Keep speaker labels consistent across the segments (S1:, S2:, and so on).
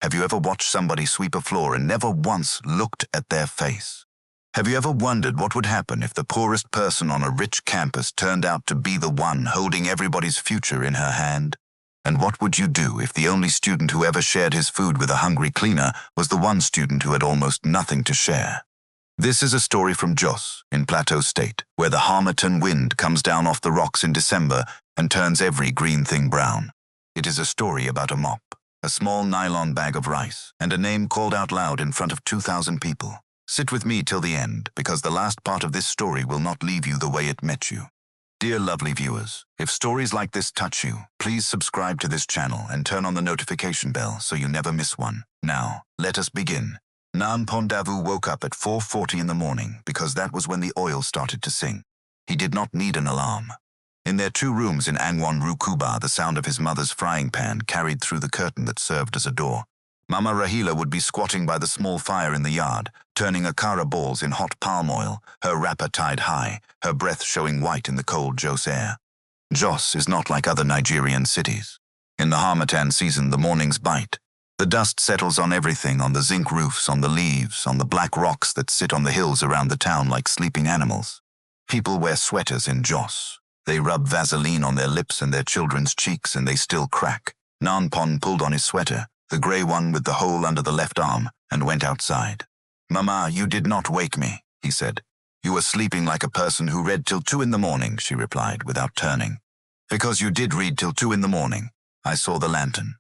S1: Have you ever watched somebody sweep a floor and never once looked at their face? Have you ever wondered what would happen if the poorest person on a rich campus turned out to be the one holding everybody's future in her hand? And what would you do if the only student who ever shared his food with a hungry cleaner was the one student who had almost nothing to share? This is a story from Jos, in Plateau State, where the Harmattan wind comes down off the rocks in December and turns every green thing brown. It is a story about a mop, a small nylon bag of rice, and a name called out loud in front of 2,000 people. Sit with me till the end, because the last part of this story will not leave you the way it met you. Dear lovely viewers, if stories like this touch you, please subscribe to this channel and turn on the notification bell so you never miss one. Now, let us begin. Nan Pondavu woke up at 4:40 in the morning because that was when the oil started to sing. He did not need an alarm. In their 2 rooms in Angwon Rukuba, the sound of his mother's frying pan carried through the curtain that served as a door. Mama Rahila would be squatting by the small fire in the yard, turning akara balls in hot palm oil, her wrapper tied high, her breath showing white in the cold Jos air. Jos is not like other Nigerian cities. In the Harmattan season, the mornings bite. The dust settles on everything, on the zinc roofs, on the leaves, on the black rocks that sit on the hills around the town like sleeping animals. People wear sweaters in Jos. They rub Vaseline on their lips and their children's cheeks, and they still crack. Nanpon pulled on his sweater, the grey one with the hole under the left arm, and went outside. "Mama, you did not wake me," he said. "You were sleeping like a person who read till 2 in the morning," she replied without turning. "Because you did read till 2 in the morning. I saw the lantern.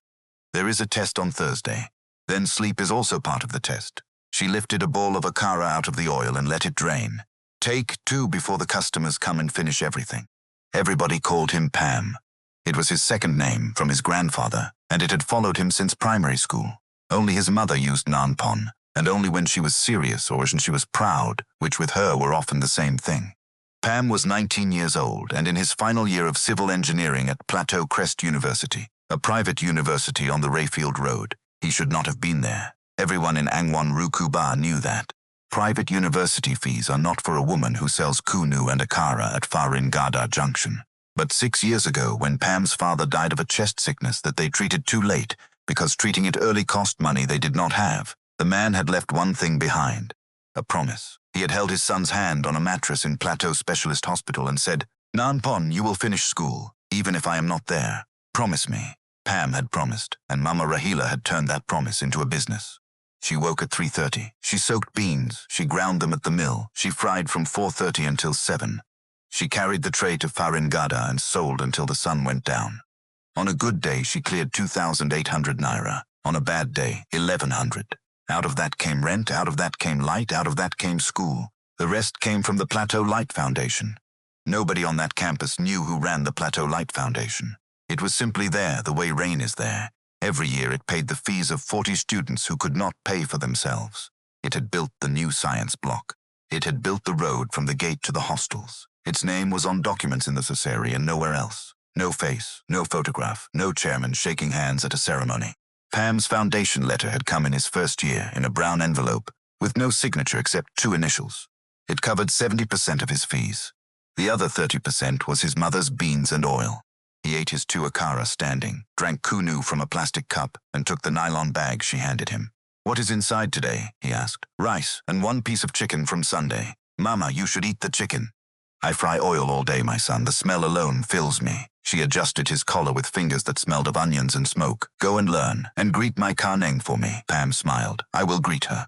S1: There is a test on Thursday. Then sleep is also part of the test." She lifted a ball of akara out of the oil and let it drain. "Take 2 before the customers come and finish everything." Everybody called him Pam. It was his second name from his grandfather, and it had followed him since primary school. Only his mother used Nanpon, and only when she was serious or when she was proud, which with her were often the same thing. Pam was 19 years old and in his final year of civil engineering at Plateau Crest University, a private university on the Rayfield Road. He should not have been there. Everyone in Angwon Rukuba knew that. Private university fees are not for a woman who sells kunu and akara at Faringada Junction. But 6 years ago, when Pam's father died of a chest sickness that they treated too late, because treating it early cost money they did not have, the man had left one thing behind: a promise. He had held his son's hand on a mattress in Plateau Specialist Hospital and said, "Nanpon, you will finish school, even if I am not there. Promise me." Pam had promised, and Mama Rahila had turned that promise into a business. She woke at 3:30. She soaked beans. She ground them at the mill. She fried from 4:30 until 7. She carried the tray to Faringada and sold until the sun went down. On a good day, she cleared 2,800 naira. On a bad day, 1,100. Out of that came rent, out of that came light, out of that came school. The rest came from the Plateau Light Foundation. Nobody on that campus knew who ran the Plateau Light Foundation. It was simply there, the way rain is there. Every year it paid the fees of 40 students who could not pay for themselves. It had built the new science block. It had built the road from the gate to the hostels. Its name was on documents in the Society and nowhere else. No face, no photograph, no chairman shaking hands at a ceremony. Pam's foundation letter had come in his first year in a brown envelope with no signature except 2 initials. It covered 70% of his fees. The other 30% was his mother's beans and oil. He ate his 2 akara standing, drank kunu from a plastic cup, and took the nylon bag she handed him. "What is inside today?" he asked. "Rice and 1 piece of chicken from Sunday." "Mama, you should eat the chicken." "I fry oil all day, my son. The smell alone fills me." She adjusted his collar with fingers that smelled of onions and smoke. "Go and learn, and greet my Kaneng for me." Pam smiled. "I will greet her."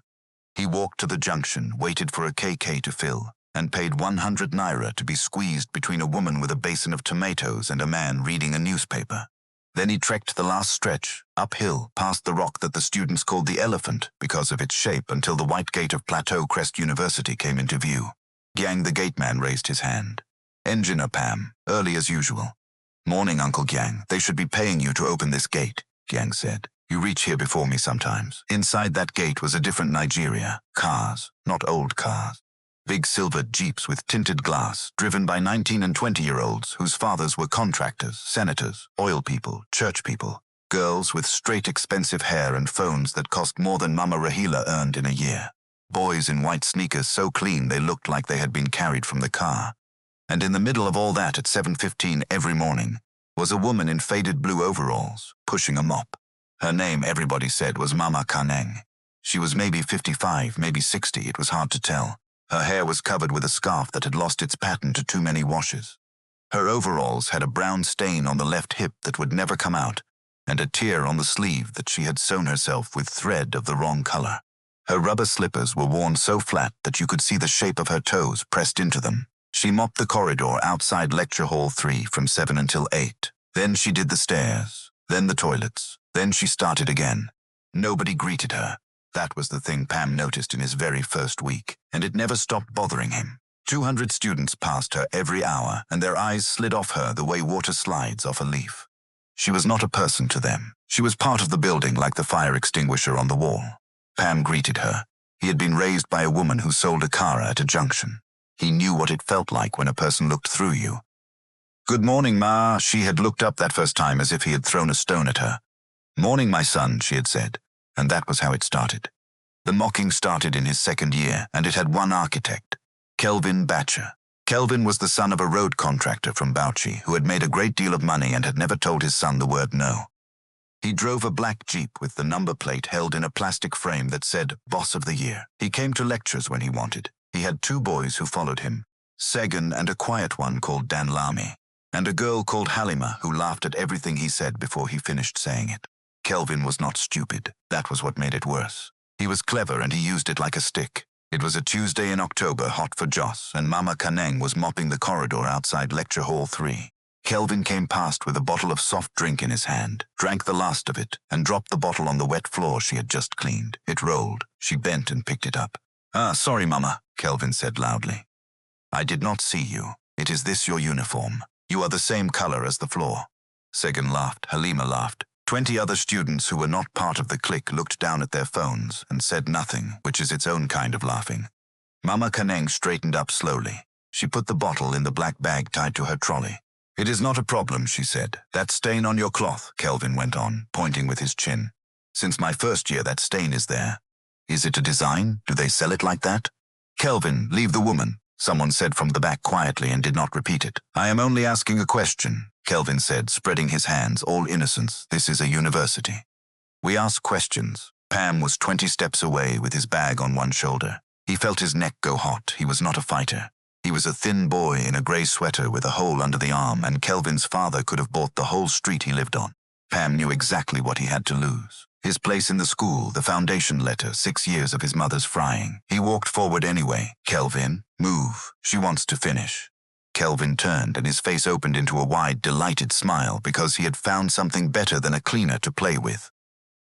S1: He walked to the junction, waited for a KK to fill, and paid 100 naira to be squeezed between a woman with a basin of tomatoes and a man reading a newspaper. Then he trekked the last stretch, uphill, past the rock that the students called the Elephant because of its shape, until the white gate of Plateau Crest University came into view. Gyang the gateman raised his hand. "Engineer Pam, early as usual." "Morning, Uncle Gyang. They should be paying you to open this gate," Gyang said. "You reach here before me sometimes." Inside that gate was a different Nigeria. Cars, not old cars. Big silver jeeps with tinted glass, driven by 19 and 20-year-olds whose fathers were contractors, senators, oil people, church people. Girls with straight expensive hair and phones that cost more than Mama Rahila earned in a year. Boys in white sneakers so clean they looked like they had been carried from the car. And in the middle of all that at 7:15 every morning was a woman in faded blue overalls, pushing a mop. Her name, everybody said, was Mama Kaneng. She was maybe 55, maybe 60, it was hard to tell. Her hair was covered with a scarf that had lost its pattern to too many washes. Her overalls had a brown stain on the left hip that would never come out, and a tear on the sleeve that she had sewn herself with thread of the wrong color. Her rubber slippers were worn so flat that you could see the shape of her toes pressed into them. She mopped the corridor outside Lecture Hall 3 from 7 until 8. Then she did the stairs, then the toilets, then she started again. Nobody greeted her. That was the thing Pam noticed in his very first week, and it never stopped bothering him. 200 students passed her every hour, and their eyes slid off her the way water slides off a leaf. She was not a person to them. She was part of the building like the fire extinguisher on the wall. Pam greeted her. He had been raised by a woman who sold akara at a junction. He knew what it felt like when a person looked through you. "Good morning, Ma." She had looked up that first time as if he had thrown a stone at her. "Morning, my son," she had said, and that was how it started. The mocking started in his second year, and it had one architect, Kelvin Batcher. Kelvin was the son of a road contractor from Bauchi who had made a great deal of money and had never told his son the word no. He drove a black Jeep with the number plate held in a plastic frame that said Boss of the Year. He came to lectures when he wanted. He had 2 boys who followed him, Segan and a quiet one called Dan Lamy, and a girl called Halima who laughed at everything he said before he finished saying it. Kelvin was not stupid. That was what made it worse. He was clever and he used it like a stick. It was a Tuesday in October, hot for Joss, and Mama Kaneng was mopping the corridor outside Lecture Hall 3. Kelvin came past with a bottle of soft drink in his hand, drank the last of it, and dropped the bottle on the wet floor she had just cleaned. It rolled. She bent and picked it up. "Ah, sorry, Mama," Kelvin said loudly. "I did not see you. It is this your uniform? You are the same color as the floor." Segan laughed. Halima laughed. 20 other students who were not part of the clique looked down at their phones and said nothing, which is its own kind of laughing. Mama Kaneng straightened up slowly. She put the bottle in the black bag tied to her trolley. "It is not a problem," she said. "That stain on your cloth," Kelvin went on, pointing with his chin. "Since my first year, that stain is there. Is it a design? Do they sell it like that?" "Kelvin, leave the woman," someone said from the back quietly and did not repeat it. "I am only asking a question," Kelvin said, spreading his hands, all innocence. "This is a university. We ask questions." Pam was 20 steps away with his bag on one shoulder. He felt his neck go hot. He was not a fighter. He was a thin boy in a grey sweater with a hole under the arm, and Kelvin's father could have bought the whole street he lived on. Pam knew exactly what he had to lose. His place in the school, the foundation letter, 6 years of his mother's frying. He walked forward anyway. "Kelvin, move. She wants to finish." Kelvin turned and his face opened into a wide, delighted smile because he had found something better than a cleaner to play with.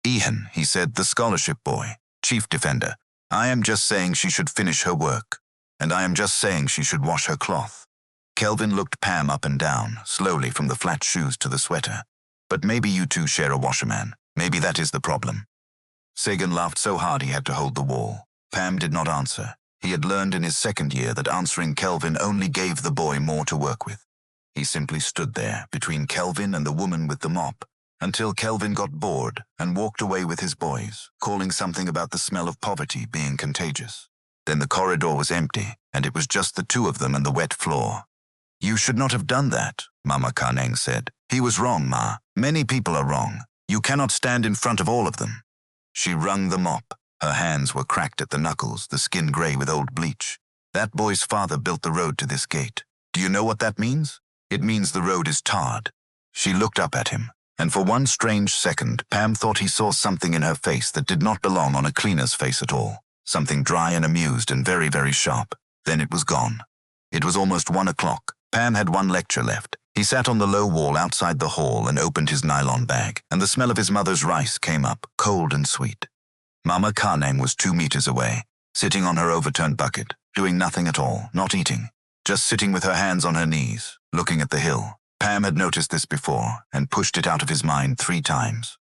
S1: "Ian," he said, "the scholarship boy, chief defender. I am just saying she should finish her work. And I am just saying she should wash her cloth." Kelvin looked Pam up and down, slowly from the flat shoes to the sweater. "But maybe you two share a washerman. Maybe that is the problem." Sagan laughed so hard he had to hold the wall. Pam did not answer. He had learned in his second year that answering Kelvin only gave the boy more to work with. He simply stood there, between Kelvin and the woman with the mop, until Kelvin got bored and walked away with his boys, calling something about the smell of poverty being contagious. Then the corridor was empty, and it was just the 2 of them and the wet floor. "You should not have done that," Mama Kaneng said. "He was wrong, Ma. Many people are wrong. You cannot stand in front of all of them." She wrung the mop. Her hands were cracked at the knuckles, the skin gray with old bleach. "That boy's father built the road to this gate. Do you know what that means? It means the road is tarred." She looked up at him, and for one strange second, Pam thought he saw something in her face that did not belong on a cleaner's face at all. Something dry and amused and very, very sharp. Then it was gone. It was almost 1 o'clock. Pam had 1 lecture left. He sat on the low wall outside the hall and opened his nylon bag, and the smell of his mother's rice came up, cold and sweet. Mama Kaneng was 2 meters away, sitting on her overturned bucket, doing nothing at all, not eating, just sitting with her hands on her knees, looking at the hill. Pam had noticed this before and pushed it out of his mind 3 times.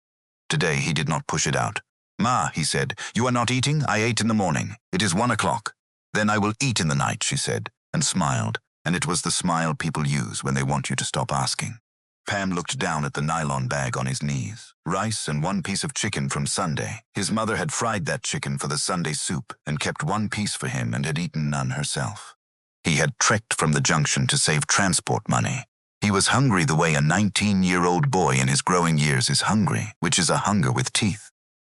S1: Today he did not push it out. "Ma," he said, "you are not eating? I ate in the morning. It is 1 o'clock. "Then I will eat in the night," she said, and smiled, and it was the smile people use when they want you to stop asking. Pam looked down at the nylon bag on his knees. Rice and 1 piece of chicken from Sunday. His mother had fried that chicken for the Sunday soup and kept 1 piece for him and had eaten none herself. He had trekked from the junction to save transport money. He was hungry the way a 19-year-old boy in his growing years is hungry, which is a hunger with teeth.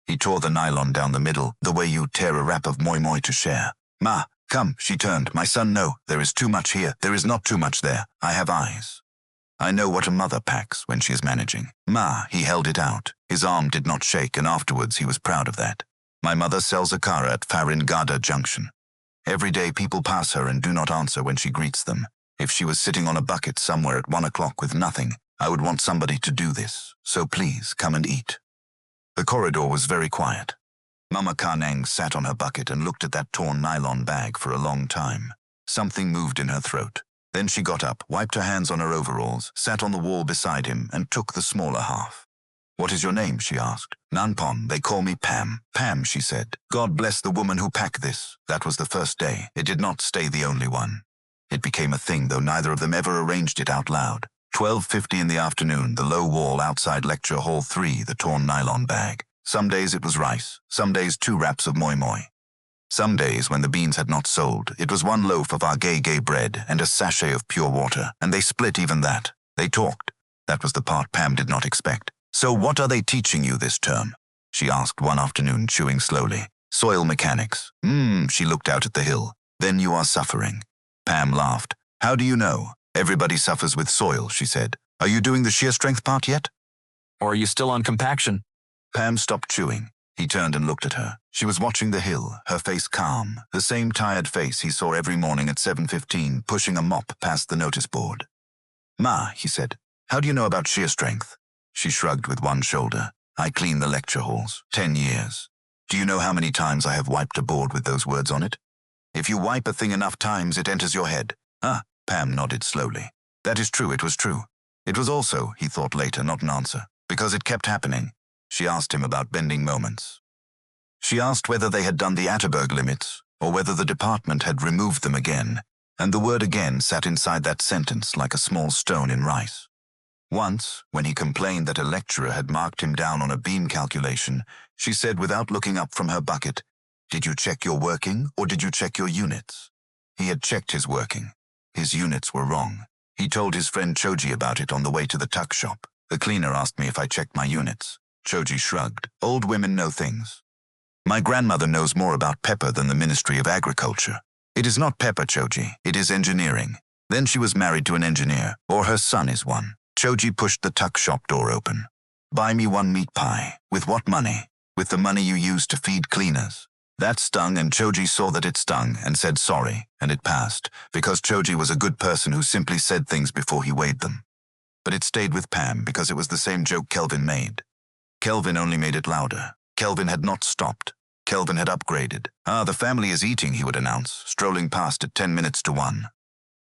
S1: He tore the nylon down the middle, the way you tear a wrap of moi moi to share. "Ma, come," she turned. "My son, no, there is too much here. There is not too much there. I have eyes. I know what a mother packs when she is managing." "Ma," he held it out. His arm did not shake, and afterwards he was proud of that. "My mother sells akara at Faringada Junction. Every day people pass her and do not answer when she greets them. If she was sitting on a bucket somewhere at 1 o'clock with nothing, I would want somebody to do this. So please, come and eat." The corridor was very quiet. Mama Kanang sat on her bucket and looked at that torn nylon bag for a long time. Something moved in her throat. Then she got up, wiped her hands on her overalls, sat on the wall beside him, and took the smaller half. "What is your name?" she asked. "Nanpon, they call me Pam." "Pam," she said. "God bless the woman who packed this." That was the first day. It did not stay the only one. It became a thing, though neither of them ever arranged it out loud. 12:50 in the afternoon, the low wall outside Lecture Hall 3, the torn nylon bag. Some days it was rice, some days 2 wraps of moi moi. Some days, when the beans had not sold, it was 1 loaf of our gay bread and a sachet of pure water, and they split even that. They talked. That was the part Pam did not expect. "So what are they teaching you this term?" she asked one afternoon, chewing slowly. "Soil mechanics." She looked out at the hill. "Then you are suffering." Pam laughed. "How do you know?" "Everybody suffers with soil," she said. "Are you doing the shear strength part yet?
S2: Or are you still on compaction?"
S1: Pam stopped chewing. He turned and looked at her. She was watching the hill, her face calm, the same tired face he saw every morning at 7:15, pushing a mop past the notice board. "Ma," he said, "how do you know about shear strength?" She shrugged with one shoulder. "I clean the lecture halls. 10 years. Do you know how many times I have wiped a board with those words on it? If you wipe a thing enough times, it enters your head." "Ah," Pam nodded slowly. "That is true, it was true. It was also," he thought later, not an answer, because it kept happening. She asked him about bending moments. She asked whether they had done the Atterberg limits, or whether the department had removed them again, and the word "again" sat inside that sentence like a small stone in rice. Once, when he complained that a lecturer had marked him down on a beam calculation, she said without looking up from her bucket, "Did you check your working, or did you check your units?" He had checked his working. His units were wrong. He told his friend Choji about it on the way to the tuck shop. "The cleaner asked me if I checked my units." Choji shrugged. "Old women know things. My grandmother knows more about pepper than the Ministry of Agriculture." "It is not pepper, Choji. It is engineering." Then she was married to an engineer, or her son is one. Choji pushed the tuck shop door open. "Buy me 1 meat pie." "With what money?" "With the money you use to feed cleaners." That stung, and Choji saw that it stung and said sorry, and it passed, because Choji was a good person who simply said things before he weighed them. But it stayed with Pam because it was the same joke Kelvin made. Kelvin only made it louder. Kelvin had not stopped. Kelvin had upgraded. "Ah, the family is eating," he would announce, strolling past at 10 minutes to 1.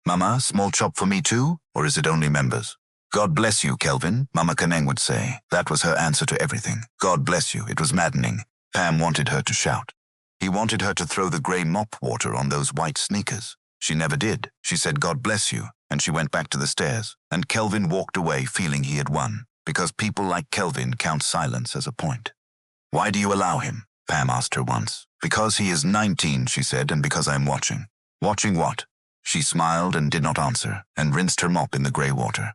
S1: "Mama, small chop for me too? Or is it only members?" "God bless you, Kelvin," Mama Kaneng would say. That was her answer to everything. God bless you. It was maddening. Pam wanted her to shout. He wanted her to throw the grey mop water on those white sneakers. She never did. She said, "God bless you," and she went back to the stairs, and Kelvin walked away feeling he had won, because people like Kelvin count silence as a point. "Why do you allow him?" Pam asked her once. "Because he is 19, she said, "and because I'm watching." "Watching what?" She smiled and did not answer, and rinsed her mop in the grey water.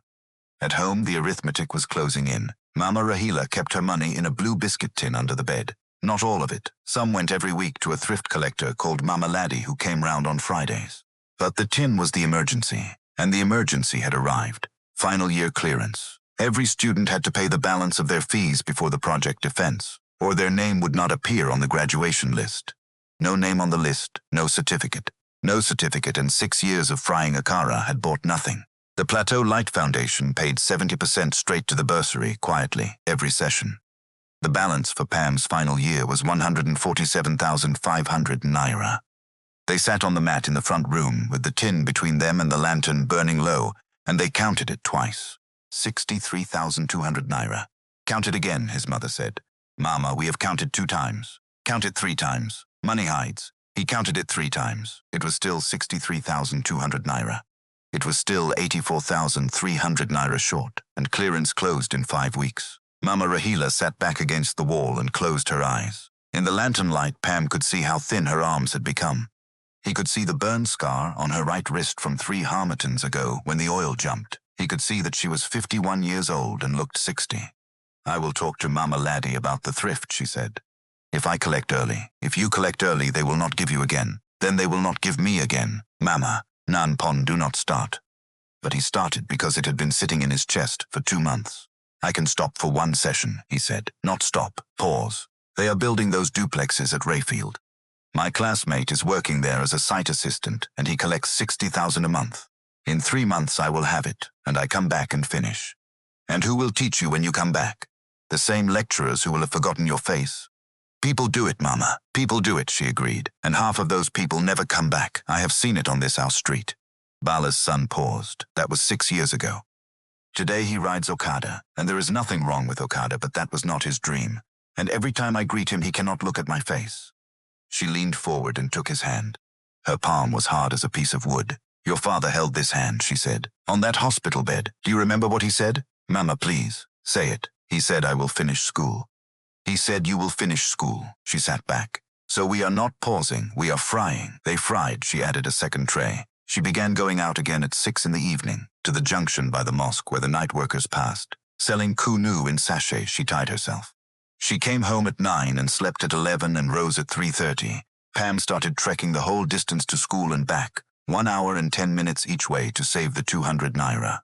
S1: At home, the arithmetic was closing in. Mama Rahila kept her money in a blue biscuit tin under the bed. Not all of it. Some went every week to a thrift collector called Mama Laddie who came round on Fridays. But the tin was the emergency, and the emergency had arrived. Final year clearance. Every student had to pay the balance of their fees before the project defense, or their name would not appear on the graduation list. No name on the list, no certificate. No certificate, and 6 years of frying akara had bought nothing. The Plateau Light Foundation paid 70% straight to the bursary, quietly, every session. The balance for Pam's final year was 147,500 naira. They sat on the mat in the front room with the tin between them and the lantern burning low, and they counted it twice. 63,200 naira. "Count it again," his mother said. "Mama, we have counted 2 times. Count it 3 times. Money hides." He counted it 3 times. It was still 63,200 naira. It was still 84,300 naira short, and clearance closed in 5 weeks. Mama Rahila sat back against the wall and closed her eyes. In the lantern light, Pam could see how thin her arms had become. He could see the burn scar on her right wrist from 3 harmatins ago when the oil jumped. He could see that she was 51 years old and looked 60. "I will talk to Mama Laddie about the thrift," she said. If you collect early, they will not give you again. Then they will not give me again. Mama, Nan Pon, do not start." But he started because it had been sitting in his chest for 2 months. "I can stop for 1 session," he said. "Not stop, pause. They are building those duplexes at Rayfield. My classmate is working there as a site assistant, and he collects 60,000 a month. In 3 months I will have it, and I come back and finish. And who will teach you when you come back? The same lecturers who will have forgotten your face." "People do it, Mama. People do it," she agreed. "And half of those people never come back. I have seen it on this house street." Bala's son paused. That was 6 years ago. Today he rides Okada, and there is nothing wrong with Okada, but that was not his dream. And every time I greet him, he cannot look at my face. She leaned forward and took his hand. Her palm was hard as a piece of wood. "Your father held this hand," she said, "on that hospital bed. Do you remember what he said?" "Mama, please, say it." "He said I will finish school." "He said you will finish school." She sat back. "So we are not pausing, we are frying." They fried, she added a second tray. She began going out again at 6 in the evening, to the junction by the mosque where the night workers passed. Selling kunu in sachets, she tied herself. She came home at 9 and slept at 11 and rose at 3:30. Pam started trekking the whole distance to school and back, 1 hour and 10 minutes each way to save the 200 naira.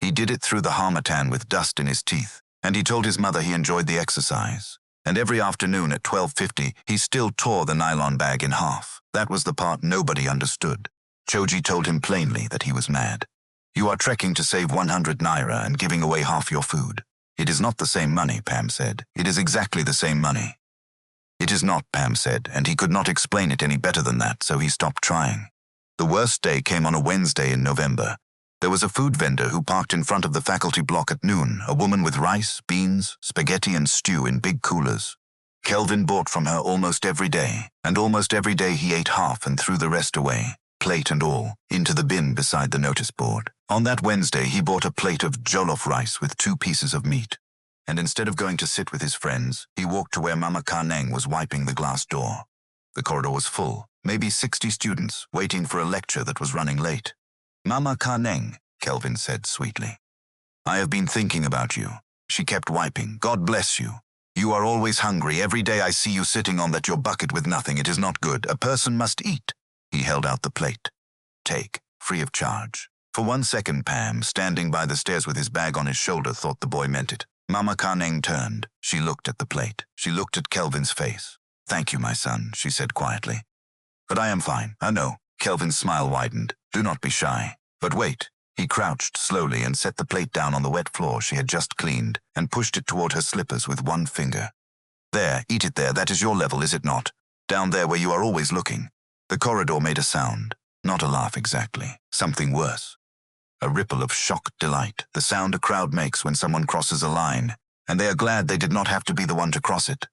S1: He did it through the harmattan with dust in his teeth, and he told his mother he enjoyed the exercise. And every afternoon at 12:50, he still tore the nylon bag in half. That was the part nobody understood. Choji told him plainly that he was mad. "You are trekking to save 100 naira and giving away half your food." "It is not the same money," Pam said. "It is exactly the same money." "It is not," Pam said, and he could not explain it any better than that, so he stopped trying. The worst day came on a Wednesday in November. There was a food vendor who parked in front of the faculty block at noon, a woman with rice, beans, spaghetti and stew in big coolers. Kelvin bought from her almost every day, and almost every day he ate half and threw the rest away, plate and all, into the bin beside the notice board. On that Wednesday he bought a plate of jollof rice with 2 pieces of meat. And instead of going to sit with his friends, he walked to where Mama Kaneng was wiping the glass door. The corridor was full, maybe 60 students, waiting for a lecture that was running late. "Mama Kaneng," Kelvin said sweetly. "I have been thinking about you." She kept wiping. "God bless you. You are always hungry. Every day I see you sitting on that your bucket with nothing. It is not good. A person must eat." He held out the plate. "Take, free of charge." For 1 second, Pam, standing by the stairs with his bag on his shoulder, thought the boy meant it. Mama Kaneng turned. She looked at the plate. She looked at Kelvin's face. "Thank you, my son," she said quietly. "But I am fine. I know." Kelvin's smile widened. "Do not be shy. But wait." He crouched slowly and set the plate down on the wet floor she had just cleaned and pushed it toward her slippers with 1 finger. "There, eat it there. That is your level, is it not? Down there where you are always looking." The corridor made a sound. Not a laugh exactly. Something worse. A ripple of shocked delight, the sound a crowd makes when someone crosses a line, and they are glad they did not have to be the one to cross it.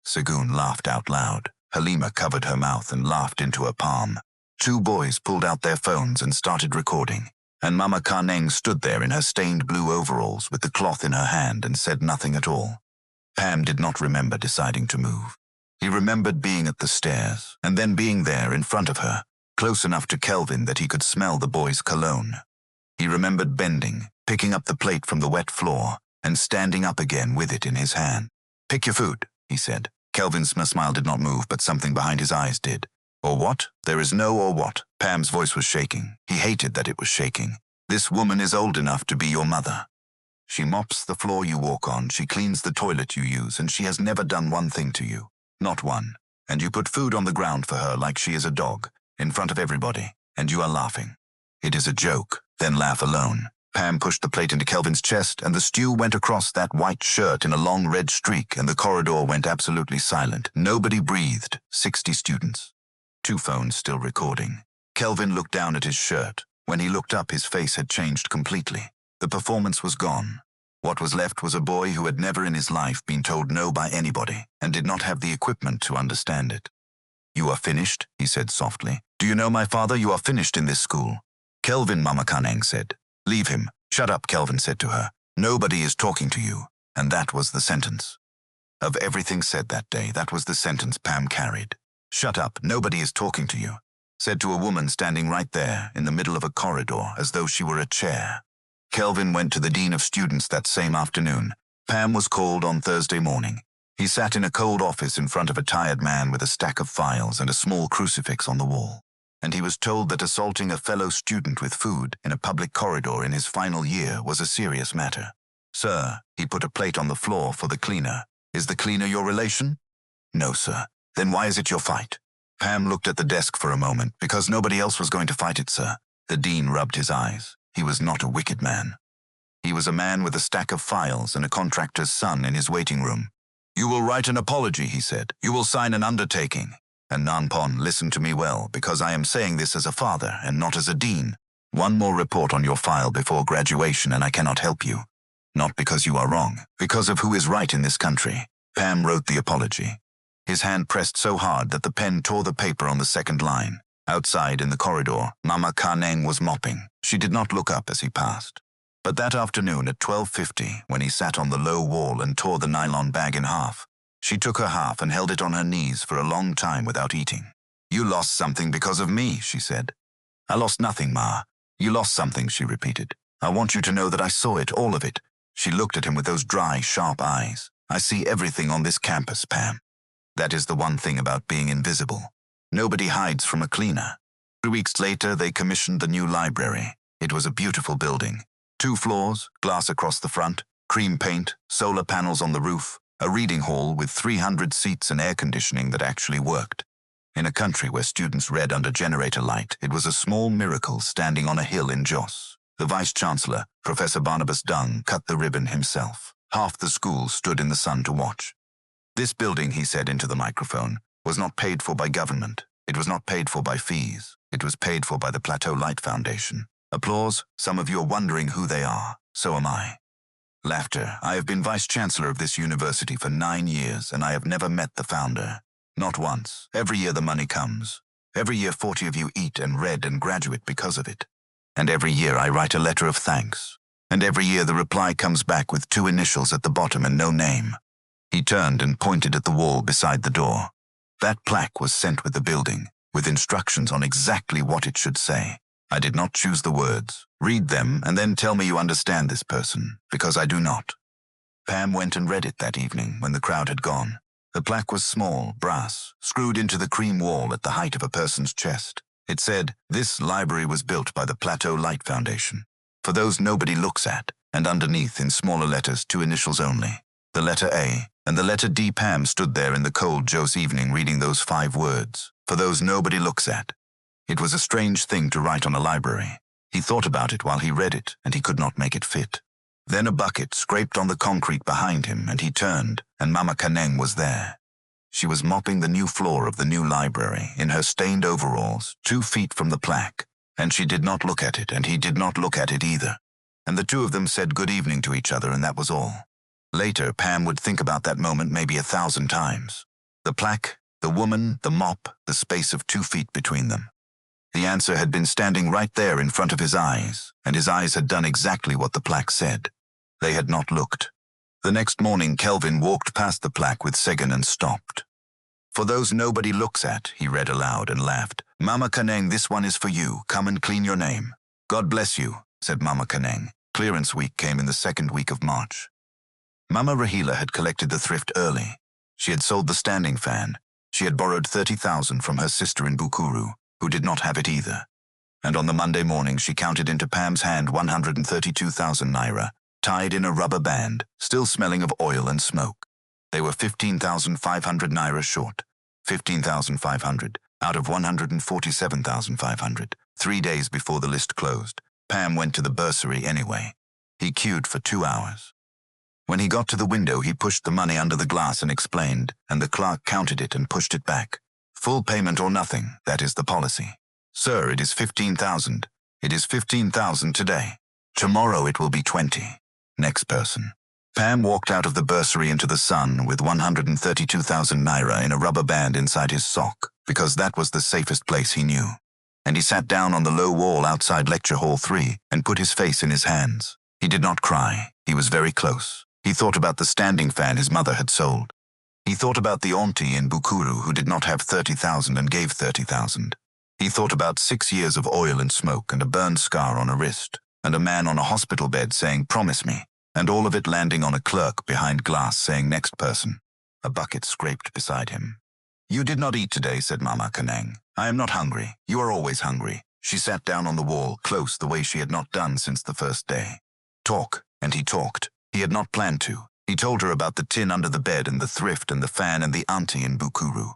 S1: Sagoon laughed out loud. Halima covered her mouth and laughed into her palm. 2 boys pulled out their phones and started recording, and Mama Kaneng stood there in her stained blue overalls with the cloth in her hand and said nothing at all. Pam did not remember deciding to move. He remembered being at the stairs, and then being there in front of her, close enough to Kelvin that he could smell the boy's cologne. He remembered bending, picking up the plate from the wet floor, and standing up again with it in his hand. "Pick your food," he said. Kelvin's smile did not move, but something behind his eyes did. "Or what? There is no or what." Pam's voice was shaking. He hated that it was shaking. "This woman is old enough to be your mother. She mops the floor you walk on, she cleans the toilet you use, and she has never done one thing to you. Not one. And you put food on the ground for her like she is a dog, in front of everybody, and you are laughing. It is a joke. Then laugh alone." Pam pushed the plate into Kelvin's chest, and the stew went across that white shirt in a long red streak, and the corridor went absolutely silent. Nobody breathed. 60 students. 2 phones still recording. Kelvin looked down at his shirt. When he looked up, his face had changed completely. The performance was gone. What was left was a boy who had never in his life been told no by anybody, and did not have the equipment to understand it. "You are finished," he said softly. "Do you know my father? You are finished in this school." "Kelvin," Mama Kaneng said. "Leave him." "Shut up," Kelvin said to her. "Nobody is talking to you." And that was the sentence. Of everything said that day, that was the sentence Pam carried. "Shut up, nobody is talking to you," said to a woman standing right there in the middle of a corridor as though she were a chair. Kelvin went to the dean of students that same afternoon. Pam was called on Thursday morning. He sat in a cold office in front of a tired man with a stack of files and a small crucifix on the wall. And he was told that assaulting a fellow student with food in a public corridor in his final year was a serious matter. "Sir," he put a plate on the floor for the cleaner. "Is the cleaner your relation?" "No, sir." "Then why is it your fight?" Pam looked at the desk for a moment. "Because nobody else was going to fight it, sir." The dean rubbed his eyes. He was not a wicked man. He was a man with a stack of files and a contractor's son in his waiting room. "You will write an apology," he said. "You will sign an undertaking. And Nanpon, listen to me well, because I am saying this as a father and not as a dean. One more report on your file before graduation and I cannot help you. Not because you are wrong, because of who is right in this country." Pam wrote the apology. His hand pressed so hard that the pen tore the paper on the second line. Outside in the corridor, Mama Kaneng was mopping. She did not look up as he passed. But that afternoon at 12:50, when he sat on the low wall and tore the nylon bag in half, she took her half and held it on her knees for a long time without eating. "You lost something because of me," she said. "I lost nothing, Ma." "You lost something," she repeated. "I want you to know that I saw it, all of it." She looked at him with those dry, sharp eyes. "I see everything on this campus, Pam. That is the one thing about being invisible. Nobody hides from a cleaner." 3 weeks later, they commissioned the new library. It was a beautiful building. 2 floors, glass across the front, cream paint, solar panels on the roof, a reading hall with 300 seats and air conditioning that actually worked. In a country where students read under generator light, it was a small miracle standing on a hill in Jos. The vice-chancellor, Professor Barnabas Dung, cut the ribbon himself. Half the school stood in the sun to watch. "This building," he said into the microphone, "was not paid for by government. It was not paid for by fees. It was paid for by the Plateau Light Foundation." Applause. Some of you are wondering who they are. So am I. Laughter. "I have been vice-chancellor of this university for 9 years, and I have never met the founder. Not once. Every year the money comes. Every year 40 of you eat and read and graduate because of it. And every year I write a letter of thanks. And every year the reply comes back with 2 initials at the bottom and no name." He turned and pointed at the wall beside the door. That plaque was sent with the building, with instructions on exactly what it should say. I did not choose the words. Read them and then tell me you understand this person, because I do not. Pam went and read it that evening when the crowd had gone. The plaque was small, brass, screwed into the cream wall at the height of a person's chest. It said, "This library was built by the Plateau Light Foundation. For those nobody looks at," and underneath in smaller letters 2 initials only. The letter A and the letter D. Pam stood there in the cold Jos evening reading those 5 words. "For those nobody looks at." It was a strange thing to write on a library. He thought about it while he read it, and he could not make it fit. Then a bucket scraped on the concrete behind him, and he turned, and Mama Kaneng was there. She was mopping the new floor of the new library in her stained overalls, 2 feet from the plaque, and she did not look at it, and he did not look at it either. And the 2 of them said good evening to each other, and that was all. Later, Pam would think about that moment maybe 1,000 times. The plaque, the woman, the mop, the space of 2 feet between them. The answer had been standing right there in front of his eyes, and his eyes had done exactly what the plaque said. They had not looked. The next morning, Kelvin walked past the plaque with Segan and stopped. "For those nobody looks at," he read aloud and laughed. "Mama Kaneng, this one is for you. Come and clean your name." "God bless you," said Mama Kaneng. Clearance week came in the 2nd week of March. Mama Rahila had collected the thrift early. She had sold the standing fan. She had borrowed 30,000 from her sister in Bukuru, who did not have it either. And on the Monday morning she counted into Pam's hand 132,000 naira, tied in a rubber band, still smelling of oil and smoke. They were 15,500 naira short. 15,500 out of 147,500. 3 days before the list closed, Pam went to the bursary anyway. He queued for 2 hours. When he got to the window, he pushed the money under the glass and explained, and the clerk counted it and pushed it back. "Full payment or nothing, that is the policy." "Sir, it is 15,000. It is 15,000 today. Tomorrow it will be 20. Next person." Pam walked out of the bursary into the sun with 132,000 naira in a rubber band inside his sock, because that was the safest place he knew. And he sat down on the low wall outside Lecture Hall 3 and put his face in his hands. He did not cry. He was very close. He thought about the standing fan his mother had sold. He thought about the auntie in Bukuru who did not have 30,000 and gave 30,000. He thought about 6 years of oil and smoke and a burned scar on a wrist. and a man on a hospital bed saying, "Promise me," and all of it landing on a clerk behind glass saying, "Next person." A bucket scraped beside him. "You did not eat today," said Mama Kaneng. "I am not hungry. You are always hungry." She sat down on the wall, close, the way she had not done since the first day. Talk, and he talked. He had not planned to. He told her about the tin under the bed and the thrift and the fan and the auntie in Bukuru.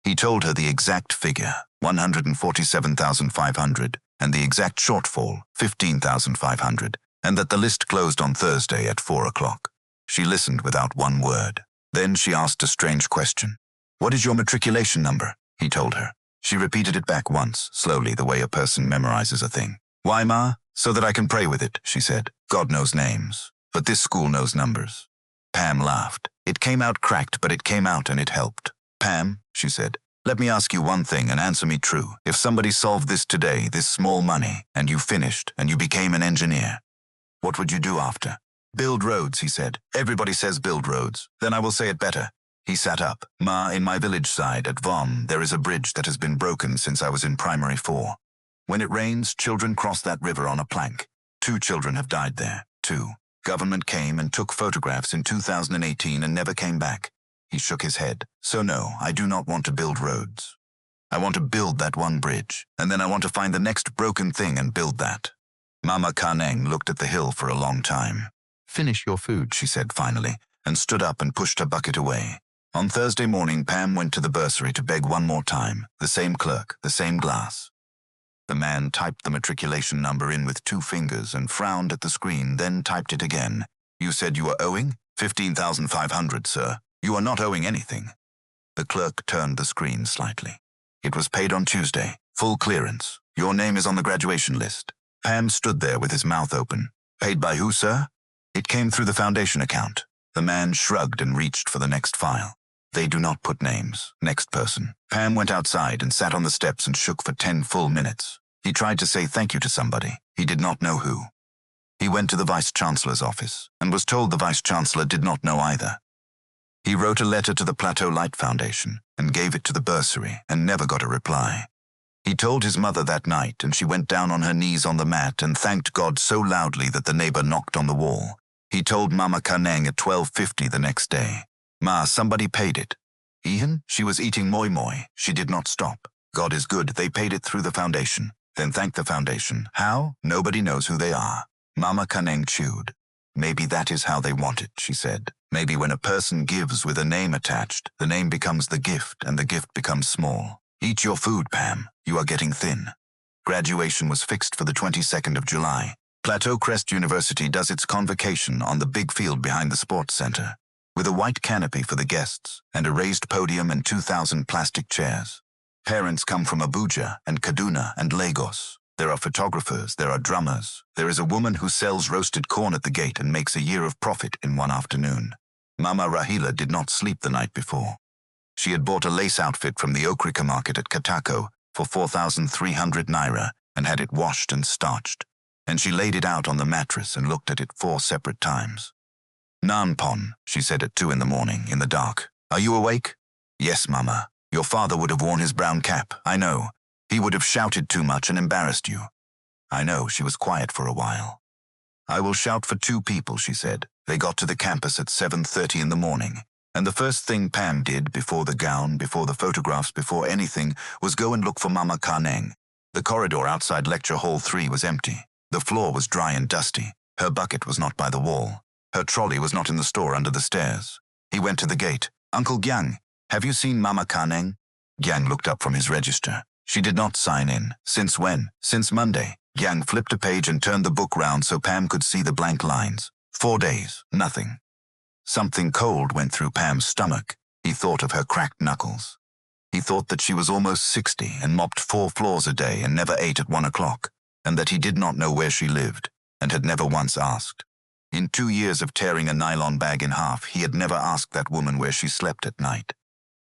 S1: He told her the exact figure, 147,500, and the exact shortfall, 15,500, and that the list closed on Thursday at 4 o'clock. She listened without one word. Then she asked a strange question. "What is your matriculation number?" He told her. She repeated it back once, slowly, the way a person memorizes a thing. "Why, Ma? So that I can pray with it," she said. "God knows names, but this school knows numbers." Pam laughed. It came out cracked, but it came out and it helped. "Pam," she said, "let me ask you one thing and answer me true. If somebody solved this today, this small money, and you finished, and you became an engineer, what would you do after?" "Build roads," he said. "Everybody says build roads. Then I will say it better." He sat up. "Ma, in my village side at Vom, there is a bridge that has been broken since I was in primary 4. When it rains, children cross that river on a plank. 2 children have died there. 2. Government came and took photographs in 2018 and never came back." He shook his head. "So no, I do not want to build roads. I want to build that one bridge, and then I want to find the next broken thing and build that." Mama Kaneng looked at the hill for a long time. "Finish your food," she said finally, and stood up and pushed her bucket away. On Thursday morning, Pam went to the bursary to beg one more time. The same clerk, the same glass. The man typed the matriculation number in with 2 fingers and frowned at the screen, then typed it again. "You said you were owing? 15,500, sir. You are not owing anything." The clerk turned the screen slightly. "It was paid on Tuesday. Full clearance. Your name is on the graduation list." Pam stood there with his mouth open. "Paid by who, sir?" "It came through the foundation account." The man shrugged and reached for the next file. "They do not put names. Next person." Pam went outside and sat on the steps and shook for 10 full minutes. He tried to say thank you to somebody. He did not know who. He went to the Vice-Chancellor's office and was told the Vice-Chancellor did not know either. He wrote a letter to the Plateau Light Foundation and gave it to the bursary and never got a reply. He told his mother that night, and she went down on her knees on the mat and thanked God so loudly that the neighbor knocked on the wall. He told Mama Kaneng at 12:50 the next day. "Ma, somebody paid it." "Ian?" She was eating moi moi. She did not stop. "God is good. They paid it through the foundation." "Then thank the foundation." "How?" "Nobody knows who they are." Mama Kaneng chewed. "Maybe that is how they want it," she said. "Maybe when a person gives with a name attached, the name becomes the gift and the gift becomes small. Eat your food, Pam. You are getting thin." Graduation was fixed for the 22nd of July. Plateau Crest University does its convocation on the big field behind the sports center, with a white canopy for the guests and a raised podium and 2,000 plastic chairs. Parents come from Abuja and Kaduna and Lagos. There are photographers, there are drummers. There is a woman who sells roasted corn at the gate and makes a year of profit in one afternoon. Mama Rahila did not sleep the night before. She had bought a lace outfit from the Okrika market at Katako for 4,300 naira and had it washed and starched. And she laid it out on the mattress and looked at it 4 separate times. "Nanpon," she said at 2 in the morning, in the dark. "Are you awake?" "Yes, Mama. Your father would have worn his brown cap, I know. He would have shouted too much and embarrassed you." "I know." She was quiet for a while. "I will shout for 2 people," she said. They got to the campus at 7:30 in the morning. And the first thing Pam did, before the gown, before the photographs, before anything, was go and look for Mama Kaneng. The corridor outside Lecture Hall 3 was empty. The floor was dry and dusty. Her bucket was not by the wall. Her trolley was not in the store under the stairs. He went to the gate. "Uncle Gyang, have you seen Mama Kaneng?" Gyang looked up from his register. She did not sign in. "Since when?" "Since Monday." Gyang flipped a page and turned the book round so Pam could see the blank lines. 4 days. Nothing. Something cold went through Pam's stomach. He thought of her cracked knuckles. He thought that she was almost 60 and mopped 4 floors a day and never ate at 1 o'clock, and that he did not know where she lived and had never once asked. In 2 years of tearing a nylon bag in half, he had never asked that woman where she slept at night.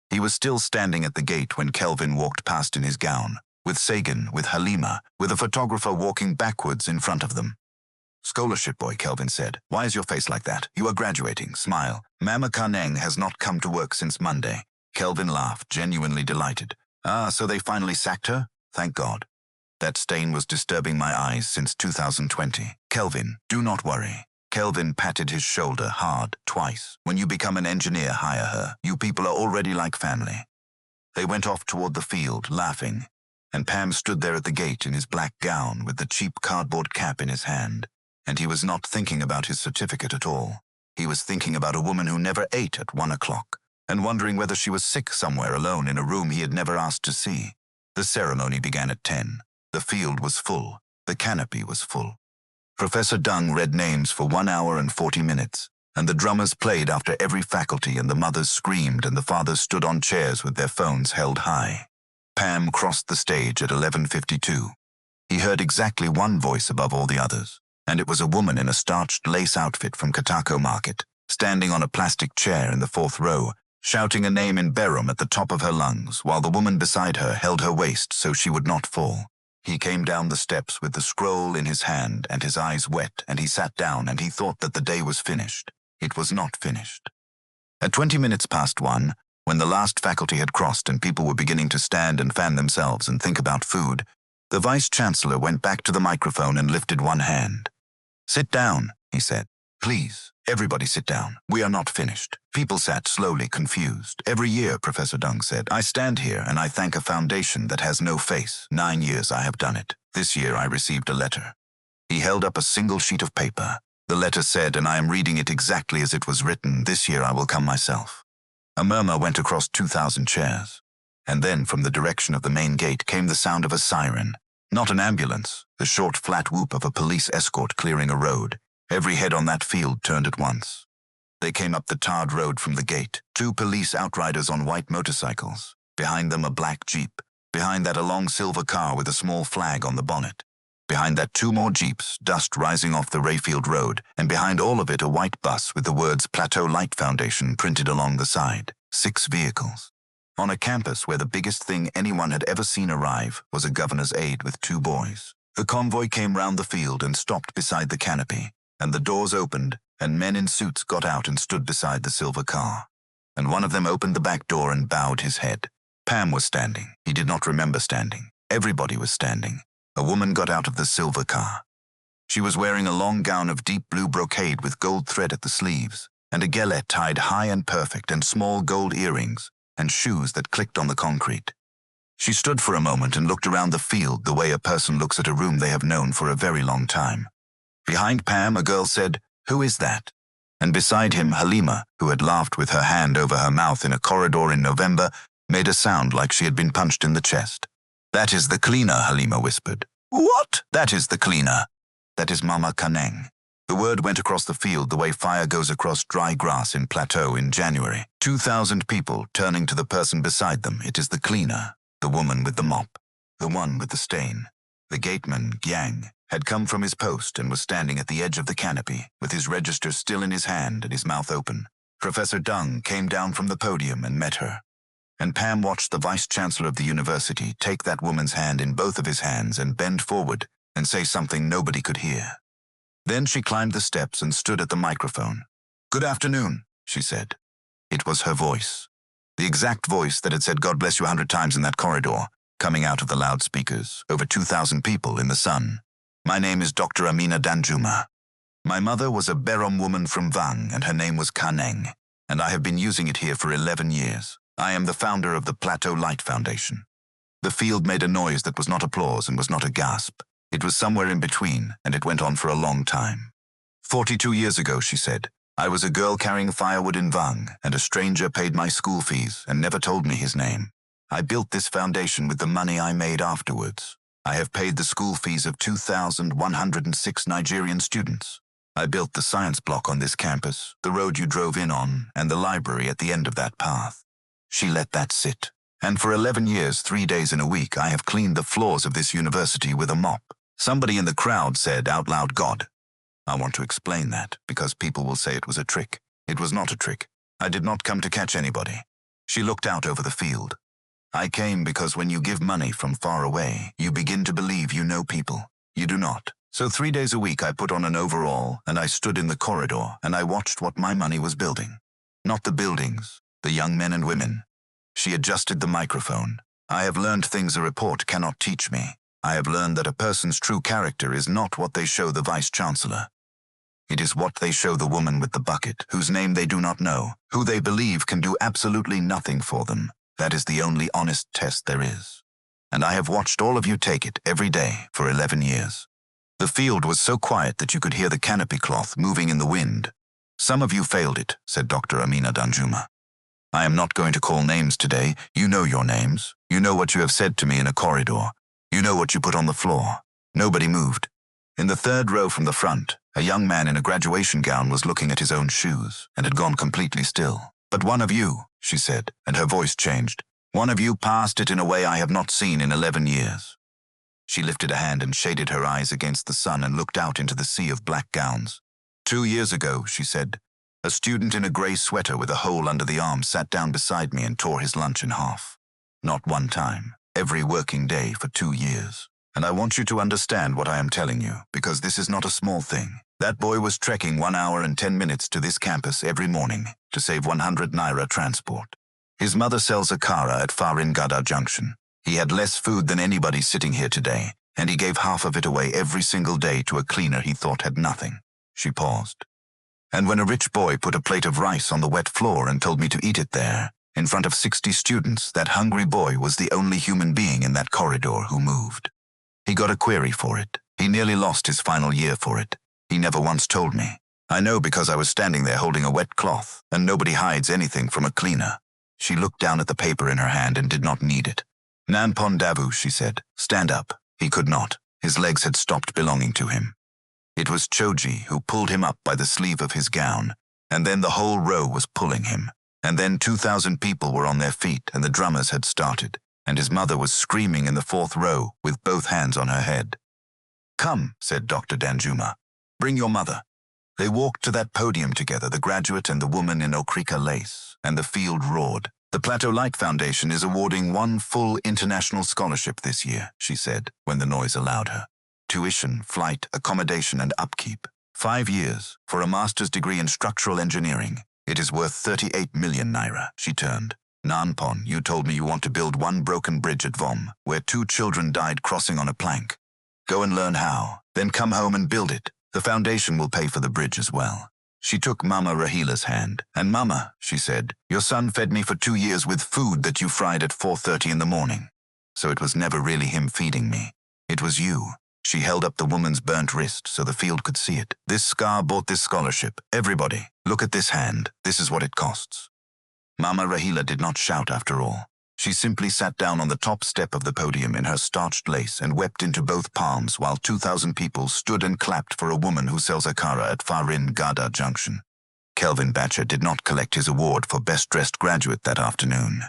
S1: He was still standing at the gate when Kelvin walked past in his gown, with Sagan, with Halima, with a photographer walking backwards in front of them. "Scholarship boy," Kelvin said. "Why is your face like that? You are graduating. Smile. Mama Kaneng has not come to work since Monday." Kelvin laughed, genuinely delighted. "Ah, so they finally sacked her? Thank God." That stain was disturbing my eyes since 2020. Kelvin, do not worry. Kelvin patted his shoulder hard, twice. When you become an engineer, hire her. You people are already like family. They went off toward the field, laughing, and Pam stood there at the gate in his black gown with the cheap cardboard cap in his hand. And he was not thinking about his certificate at all. He was thinking about a woman who never ate at 1 o'clock, and wondering whether she was sick somewhere alone in a room he had never asked to see. The ceremony began at 10. The field was full. The canopy was full. Professor Dung read names for 1 hour and 40 minutes, and the drummers played after every faculty, and the mothers screamed, and the fathers stood on chairs with their phones held high. Pam crossed the stage at 11:52. He heard exactly one voice above all the others, and it was a woman in a starched lace outfit from Katako Market, standing on a plastic chair in the 4th row, shouting a name in Berum at the top of her lungs, while the woman beside her held her waist so she would not fall. He came down the steps with the scroll in his hand and his eyes wet, and he sat down and he thought that the day was finished. It was not finished. At 20 minutes past 1, when the last faculty had crossed and people were beginning to stand and fan themselves and think about food, the Vice-Chancellor went back to the microphone and lifted one hand. "Sit down," he said. "Please, everybody sit down. We are not finished." People sat slowly, confused. "Every year," Professor Dung said, "I stand here and I thank a foundation that has no face. 9 years I have done it. This year I received a letter." He held up a single sheet of paper. The letter said, and I am reading it exactly as it was written, "This year I will come myself." A murmur went across 2,000 chairs. And then from the direction of the main gate came the sound of a siren. Not an ambulance, the short flat whoop of a police escort clearing a road. Every head on that field turned at once. They came up the tarred road from the gate, 2 police outriders on white motorcycles. Behind them a black Jeep. Behind that a long silver car with a small flag on the bonnet. Behind that 2 more Jeeps, dust rising off the Rayfield Road, and behind all of it a white bus with the words Plateau Light Foundation printed along the side. 6 vehicles. On a campus where the biggest thing anyone had ever seen arrive was a governor's aide with 2 boys. The convoy came round the field and stopped beside the canopy, and the doors opened, and men in suits got out and stood beside the silver car. And one of them opened the back door and bowed his head. Pam was standing. He did not remember standing. Everybody was standing. A woman got out of the silver car. She was wearing a long gown of deep blue brocade with gold thread at the sleeves, and a gelet tied high and perfect, and small gold earrings, and shoes that clicked on the concrete. She stood for a moment and looked around the field the way a person looks at a room they have known for a very long time. Behind Pam, a girl said, "Who is that?" And beside him, Halima, who had laughed with her hand over her mouth in a corridor in November, made a sound like she had been punched in the chest. "That is the cleaner," Halima whispered. "What?" "That is the cleaner. That is Mama Kaneng." The word went across the field the way fire goes across dry grass in Plateau in January. 2,000 people turning to the person beside them. "It is the cleaner, the woman with the mop, the one with the stain." The gateman, Gyang, had come from his post and was standing at the edge of the canopy, with his register still in his hand and his mouth open. Professor Dung came down from the podium and met her. And Pam watched the Vice-Chancellor of the university take that woman's hand in both of his hands and bend forward and say something nobody could hear. Then she climbed the steps and stood at the microphone. "Good afternoon," she said. It was her voice. The exact voice that had said "God bless you" 100 times in that corridor, coming out of the loudspeakers, over 2,000 people in the sun. "My name is Dr. Amina Danjuma. My mother was a Berom woman from Vang, and her name was Kaneng, and I have been using it here for 11 years. I am the founder of the Plateau Light Foundation." The field made a noise that was not applause and was not a gasp. It was somewhere in between, and it went on for a long time. 42 years ago, she said, I was a girl carrying firewood in Vang, and a stranger paid my school fees and never told me his name. I built this foundation with the money I made afterwards. I have paid the school fees of 2,106 Nigerian students. I built the science block on this campus, the road you drove in on, and the library at the end of that path. She let that sit. And for 11 years, 3 days in a week, I have cleaned the floors of this university with a mop. Somebody in the crowd said out loud, "God." I want to explain that, because people will say it was a trick. It was not a trick. I did not come to catch anybody. She looked out over the field. I came because when you give money from far away, you begin to believe you know people. You do not. So 3 days a week I put on an overall, and I stood in the corridor, and I watched what my money was building. Not the buildings, the young men and women. She adjusted the microphone. I have learned things a report cannot teach me. I have learned that a person's true character is not what they show the vice-chancellor. It is what they show the woman with the bucket, whose name they do not know, who they believe can do absolutely nothing for them. That is the only honest test there is. And I have watched all of you take it every day for 11 years. The field was so quiet that you could hear the canopy cloth moving in the wind. Some of you failed it, said Dr. Amina Danjuma. I am not going to call names today. You know your names. You know what you have said to me in a corridor. You know what you put on the floor. Nobody moved. In the third row from the front, a young man in a graduation gown was looking at his own shoes and had gone completely still. But one of you, she said, and her voice changed. One of you passed it in a way I have not seen in 11 years. She lifted a hand and shaded her eyes against the sun and looked out into the sea of black gowns. 2 years ago, she said, a student in a grey sweater with a hole under the arm sat down beside me and tore his lunch in half. Not one time, every working day for 2 years. And I want you to understand what I am telling you, because this is not a small thing. That boy was trekking 1 hour and 10 minutes to this campus every morning to save 100 naira transport. His mother sells akara at Farin Gada Junction. He had less food than anybody sitting here today, and he gave half of it away every single day to a cleaner he thought had nothing. She paused. And when a rich boy put a plate of rice on the wet floor and told me to eat it there, in front of 60 students, that hungry boy was the only human being in that corridor who moved. He got a query for it. He nearly lost his final year for it. He never once told me. I know because I was standing there holding a wet cloth, and nobody hides anything from a cleaner. She looked down at the paper in her hand and did not need it. Nanpon Davu, she said, stand up. He could not. His legs had stopped belonging to him. It was Choji who pulled him up by the sleeve of his gown, and then the whole row was pulling him. And then 2,000 people were on their feet and the drummers had started, and his mother was screaming in the fourth row with both hands on her head. Come, said Dr. Danjuma. Bring your mother. They walked to that podium together, the graduate and the woman in okrika lace, and the field roared. The Plateau Light Foundation is awarding 1 full international scholarship this year, she said, when the noise allowed her. Tuition, flight, accommodation, and upkeep. 5 years for a master's degree in structural engineering. It is worth 38 million naira, she turned. Nanpon, you told me you want to build 1 broken bridge at Vom, where 2 children died crossing on a plank. Go and learn how, then come home and build it. The foundation will pay for the bridge as well. She took Mama Rahila's hand, and Mama, she said, your son fed me for 2 years with food that you fried at 4:30 in the morning. So it was never really him feeding me. It was you. She held up the woman's burnt wrist so the field could see it. This scar bought this scholarship. Everybody, look at this hand. This is what it costs. Mama Rahila did not shout after all. She simply sat down on the top step of the podium in her starched lace and wept into both palms while 2,000 people stood and clapped for a woman who sells akara at Farin Gada Junction. Kelvin Batcher did not collect his award for Best Dressed Graduate that afternoon.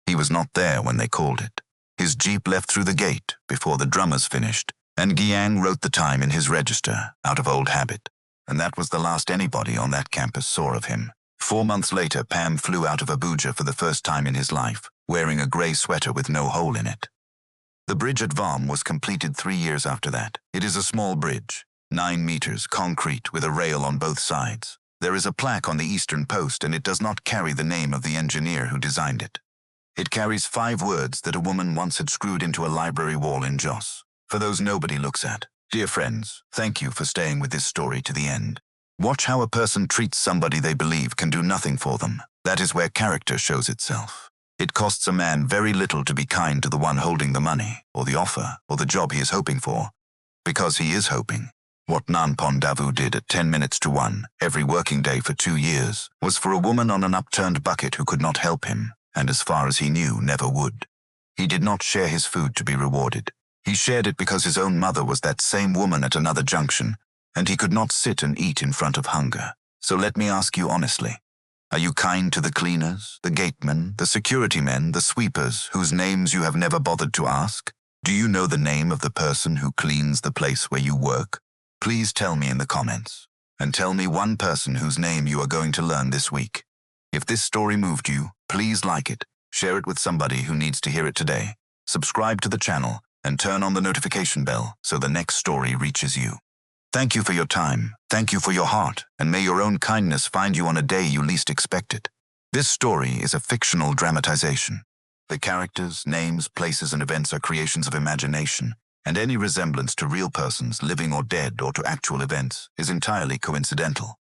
S1: He was not there when they called it. His jeep left through the gate before the drummers finished, and Giang wrote the time in his register out of old habit, and that was the last anybody on that campus saw of him. 4 months later, Pam flew out of Abuja for the first time in his life, wearing a grey sweater with no hole in it. The bridge at Vom was completed 3 years after that. It is a small bridge, 9 meters, concrete with a rail on both sides. There is a plaque on the eastern post and it does not carry the name of the engineer who designed it. It carries 5 words that a woman once had screwed into a library wall in Jos. For those nobody looks at. Dear friends, thank you for staying with this story to the end. Watch how a person treats somebody they believe can do nothing for them. That is where character shows itself. It costs a man very little to be kind to the one holding the money, or the offer, or the job he is hoping for. Because he is hoping. What Nanpon Davu did at 10 minutes to 1, every working day for 2 years, was for a woman on an upturned bucket who could not help him, and as far as he knew, never would. He did not share his food to be rewarded. He shared it because his own mother was that same woman at another junction, and he could not sit and eat in front of hunger. So let me ask you honestly, are you kind to the cleaners, the gatemen, the security men, the sweepers, whose names you have never bothered to ask? Do you know the name of the person who cleans the place where you work? Please tell me in the comments, and tell me one person whose name you are going to learn this week. If this story moved you, please like it, share it with somebody who needs to hear it today, subscribe to the channel, and turn on the notification bell so the next story reaches you. Thank you for your time, thank you for your heart, and may your own kindness find you on a day you least expect it. This story is a fictional dramatization. The characters, names, places, and events are creations of imagination, and any resemblance to real persons, living or dead, or to actual events, is entirely coincidental.